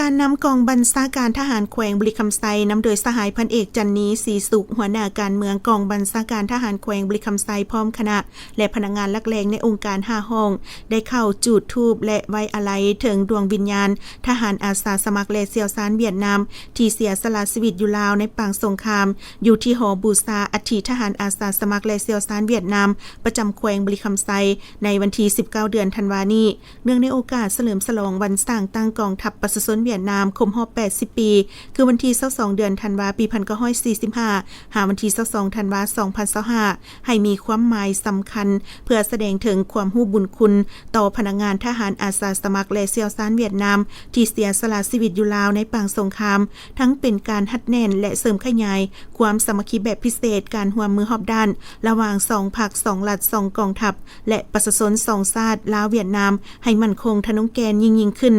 การนำกองบัญชาการทหารแขวงบุรีคำไซนำโดยสหายพันเอกจันนีศรีสุขหัวหน้าการเมืองกองบัญชาการทหารแขวงบุรีคำไซพร้อมคณะและพนักงานลักแรงในองค์การ5ห้องได้เข้าจุดธูปและไว้อาลัยถึงดวงวิญญาณทหารอาสาสมัครและเสี่ยวซานเวียดนามที่เสียสละชีวิตอยู่ลาวในปางสงครามอยู่ที่หอบูชาอัฐิทหารอาสาสมัครและเสี่ยวซานเวียดนามประจำแขวงบุรีคำไซในวันที่19เดือนธันวาคมนี้เนื่องในโอกาสเฉลิมฉลองวันสร้างตั้งกองทัพประชาชนเวียดนามครบรอบ80 ปีคือวันที่22เดือนธันวาคมปี1945หาวันที่22ธันวาคม2025ให้มีความหมายสำคัญเพื่อแสดงถึงความรู้บุญคุณต่อพนักงานทหารอาสาสมัครและเสี่ยวซานเวียดนามที่เสียสละชีวิตอยู่ลาวในปางสงครามทั้งเป็นการหัดแน่นและเสริมขยายความสามัคคีแบบพิเศษการร่วมมือรอบด้านระหว่าง2ภาค2รัฐ2กองทัพและประชาชน2ชาติลาวเวียดนามให้มั่นคงทะนงแกนยิ่งขึ้น